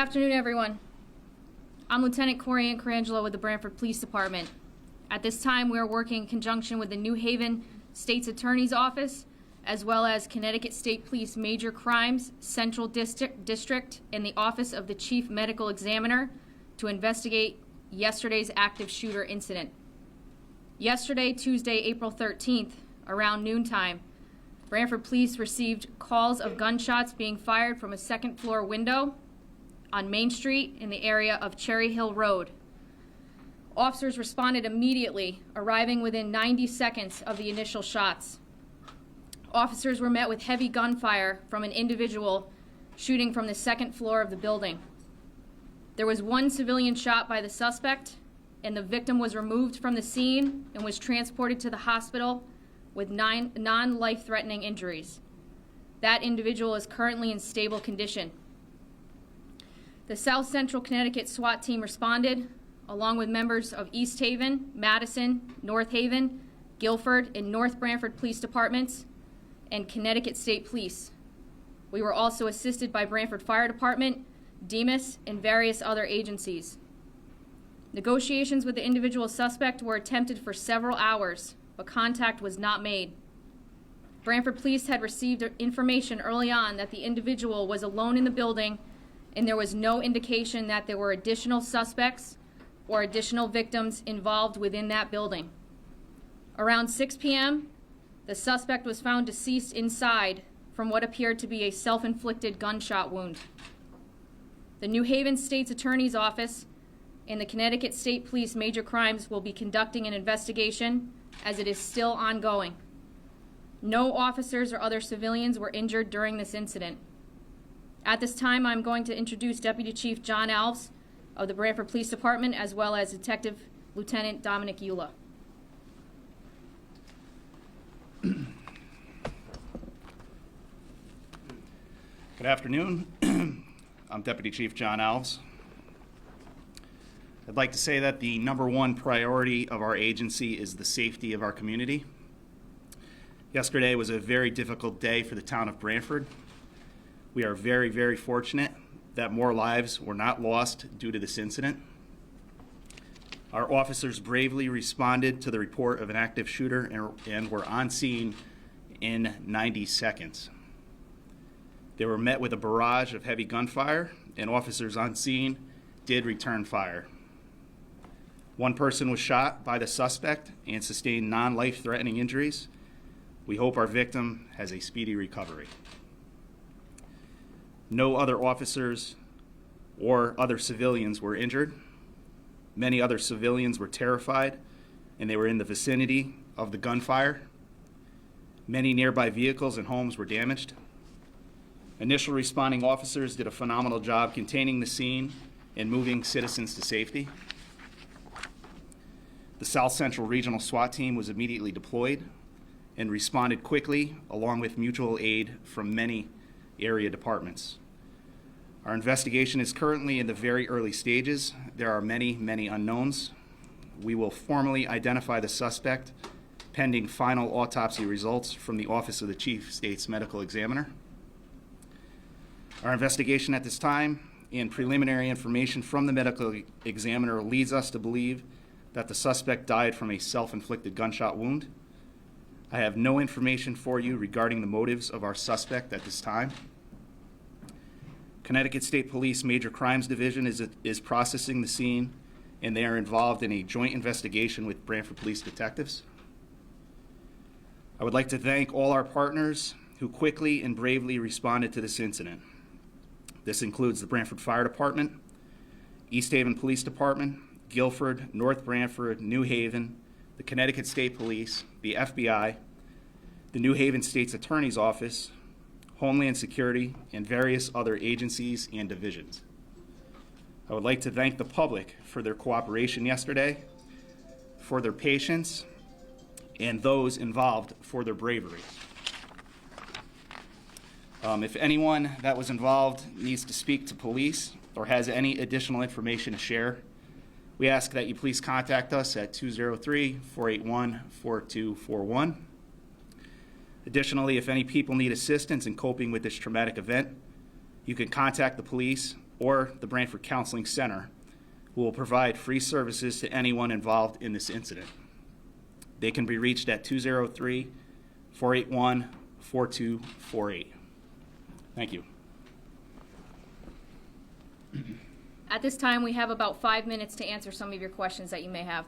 Good afternoon, everyone. I'm Lieutenant Corey Ancarangelo with the Branford Police Department. At this time, we are working in conjunction with the New Haven State's Attorney's Office, as well as Connecticut State Police Major Crimes Central District and the Office of the Chief Medical Examiner to investigate yesterday's active shooter incident. Yesterday, Tuesday, April 13th, around noontime, Branford Police received calls of gunshots being fired from a second-floor window on Main Street in the area of Cherry Hill Road. Officers responded immediately, arriving within 90 seconds of the initial shots. Officers were met with heavy gunfire from an individual shooting from the second floor of the building. There was one civilian shot by the suspect, and the victim was removed from the scene and was transported to the hospital with 9 non-life-threatening injuries. That individual is currently in stable condition. The South Central Connecticut SWAT team responded, along with members of East Haven, Madison, North Haven, Guilford, and North Branford Police Departments, and Connecticut State Police. We were also assisted by Branford Fire Department, DEMIS, and various other agencies. Negotiations with the individual suspect were attempted for several hours, but contact was not made. Branford Police had received information early on that the individual was alone in the building, and there was no indication that there were additional suspects or additional victims involved within that building. Around 6 p.m., the suspect was found deceased inside from what appeared to be a self-inflicted gunshot wound. The New Haven State's Attorney's Office and the Connecticut State Police Major Crimes will be conducting an investigation as it is still ongoing. No officers or other civilians were injured during this incident. At this time, I'm going to introduce Deputy Chief John Alves of the Branford Police Department, as well as Detective Lieutenant Dominic Eula. Good afternoon. I'm Deputy Chief John Alves. I'd like to say that the number one priority of our agency is the safety of our community. Yesterday was a very difficult day for the town of Branford. We are very, very fortunate that more lives were not lost due to this incident. Our officers bravely responded to the report of an active shooter and were on scene in 90 seconds. They were met with a barrage of heavy gunfire, and officers on scene did return fire. One person was shot by the suspect and sustained non-life-threatening injuries. We hope our victim has a speedy recovery. No other officers or other civilians were injured. Many other civilians were terrified, and they were in the vicinity of the gunfire. Many nearby vehicles and homes were damaged. Initial responding officers did a phenomenal job containing the scene and moving citizens to safety. The South Central Regional SWAT team was immediately deployed and responded quickly, along with mutual aid from many area departments. Our investigation is currently in the very early stages. There are many, many unknowns. We will formally identify the suspect pending final autopsy results from the Office of the Chief State's Medical Examiner. Our investigation at this time and preliminary information from the medical examiner leads us to believe that the suspect died from a self-inflicted gunshot wound. I have no information for you regarding the motives of our suspect at this time. Connecticut State Police Major Crimes Division is processing the scene, and they are involved in a joint investigation with Branford Police detectives. I would like to thank all our partners who quickly and bravely responded to this incident. This includes the Branford Fire Department, East Haven Police Department, Guilford, North Branford, New Haven, the Connecticut State Police, the FBI, the New Haven State's Attorney's Office, Homeland Security, and various other agencies and divisions. I would like to thank the public for their cooperation yesterday, for their patience, and those involved for their bravery. If anyone that was involved needs to speak to police or has any additional information to share, we ask that you please contact us at 203-481-4241. Additionally, if any people need assistance in coping with this traumatic event, you can contact the police or the Branford Counseling Center, who will provide free services to anyone involved in this incident. They can be reached at 203-481-4248. Thank you. At this time, we have about 5 minutes to answer some of your questions that you may have.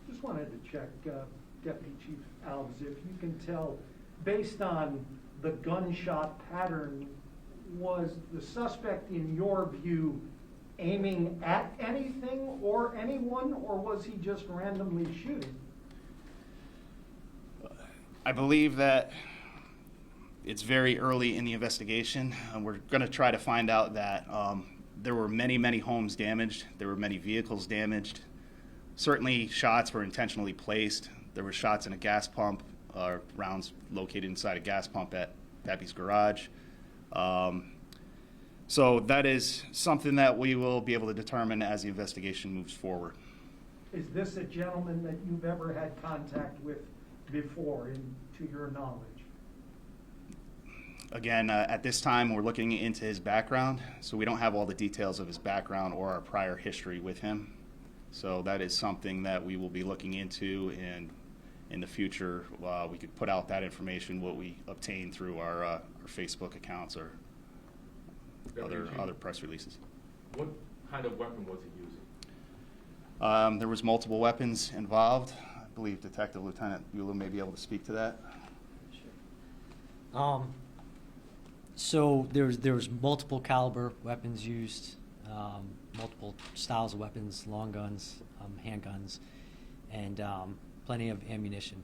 Just wanted to check, Deputy Chief Alves, if you can tell, based on the gunshot pattern, was the suspect, in your view, aiming at anything or anyone, or was he just randomly shooting? I believe that it's very early in the investigation. We're going to try to find out that there were many, many homes damaged. There were many vehicles damaged. Certainly shots were intentionally placed. There were shots in a gas pump, rounds located inside a gas pump at Pepe's garage. So that is something that we will be able to determine as the investigation moves forward. Is this a gentleman that you've ever had contact with before, to your knowledge? Again, at this time, we're looking into his background, so we don't have all the details of his background or our prior history with him. So that is something that we will be looking into, and in the future, we could put out that information, what we obtain through our Facebook accounts or other press releases. What kind of weapon was he using? There was multiple weapons involved. I believe Detective Lieutenant Bueller may be able to speak to that. Sure. So there was multiple caliber weapons used, multiple styles of weapons, long guns, handguns, and plenty of ammunition.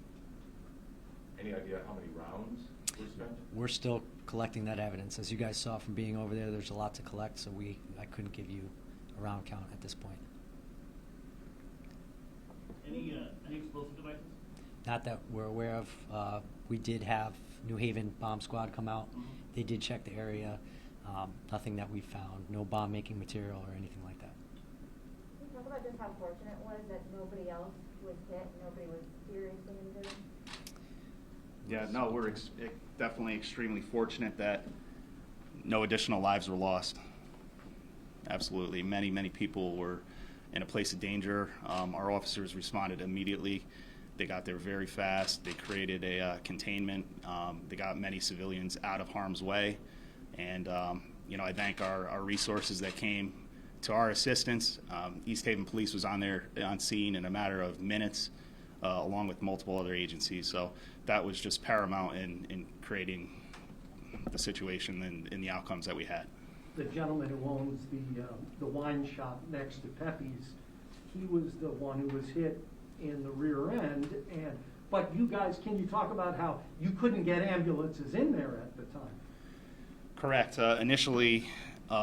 Any idea how many rounds were spent? We're still collecting that evidence. As you guys saw from being over there, there's a lot to collect, so I couldn't give you a round count at this point. Any explosive devices? Not that we're aware of. We did have New Haven Bomb Squad come out. Mm-hmm. They did check the area. Nothing that we found. No bomb-making material or anything like that. Can you talk about just how fortunate it was that nobody else was hit, nobody was seriously injured? Yeah, no, we're definitely extremely fortunate that no additional lives were lost. Absolutely. Many, many people were in a place of danger. Our officers responded immediately. They got there very fast. They created a containment. They got many civilians out of harm's way. And, I thank our resources that came to our assistance. East Haven Police was on scene in a matter of minutes, along with multiple other agencies. So that was just paramount in creating the situation and the outcomes that we had. The gentleman who owns the wine shop next to Pepe's, he was the one who was hit in the rear end, but you guys, can you talk about how you couldn't get ambulances in there at the time? Correct. Initially,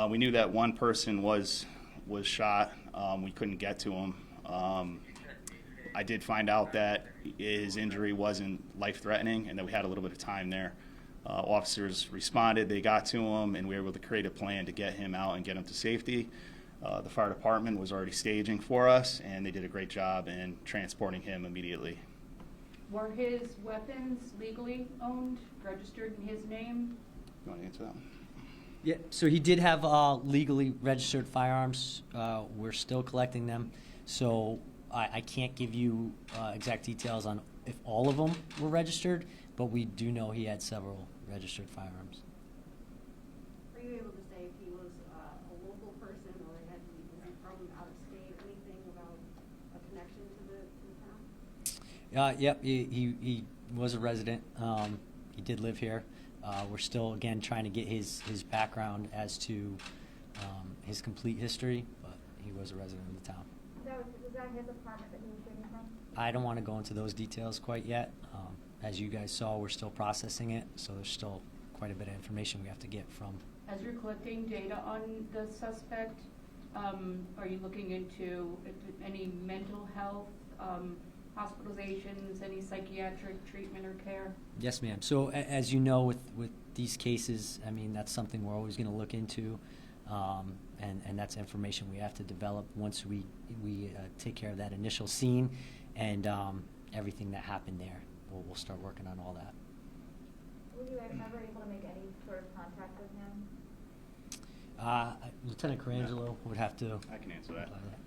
we knew that one person was shot. We couldn't get to him. I did find out that his injury wasn't life-threatening and that we had a little bit of time there. Officers responded, they got to him, and we were able to create a plan to get him out and get him to safety. The fire department was already staging for us, and they did a great job in transporting him immediately. Were his weapons legally owned, registered in his name? You want to answer that one? Yeah, so he did have legally registered firearms. We're still collecting them. So I can't give you exact details on if all of them were registered, but we do know he had several registered firearms. Are you able to say if he was a local person or was he from out of state, anything about a connection to the town? Yep, he was a resident. He did live here. We're still, again, trying to get his background as to his complete history, but he was a resident of the town. Was that his apartment that he was shooting from? I don't want to go into those details quite yet. As you guys saw, we're still processing it, so there's still quite a bit of information we have to get from. As you're collecting data on the suspect, are you looking into any mental health, hospitalizations, any psychiatric treatment or care? Yes, ma'am. So as you know, with these cases, I mean, that's something we're always going to look into, and that's information we have to develop once we take care of that initial scene and everything that happened there. We'll start working on all that. Were you ever able to make any sort of contact with him? Lieutenant Carangelo would have to. I can answer that. reply to that.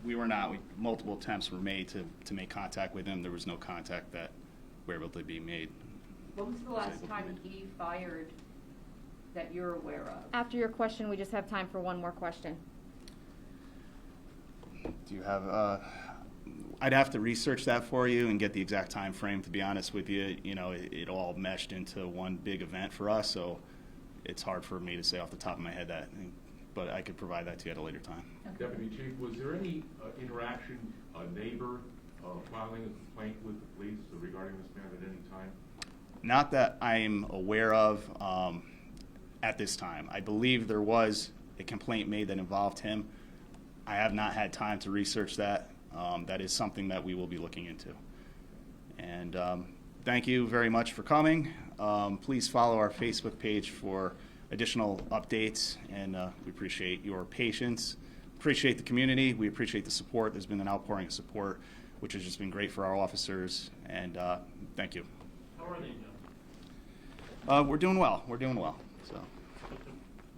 We were not. Multiple attempts were made to make contact with him. There was no contact that were able to be made. When was the last time he fired that you're aware of? After your question, we just have time for one more question. Do you have? I'd have to research that for you and get the exact time frame. To be honest with you, it all meshed into one big event for us, so it's hard for me to say off the top of my head that. But I could provide that to you at a later time. Deputy Chief, was there any interaction, a neighbor filing a complaint with the police regarding this man at any time? Not that I'm aware of at this time. I believe there was a complaint made that involved him. I have not had time to research that. That is something that we will be looking into. And thank you very much for coming. Please follow our Facebook page for additional updates, and we appreciate your patience, appreciate the community, we appreciate the support. There's been an outpouring of support, which has just been great for our officers, and thank you. How are they doing? We're doing well. So.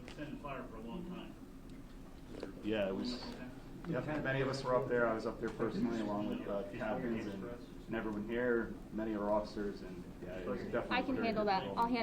It's been fire for a long time. Yeah, it was. Yep, many of us were up there. I was up there personally, along with captains and everyone here, many of our officers, and yeah, it was definitely. I can handle that. I'll handle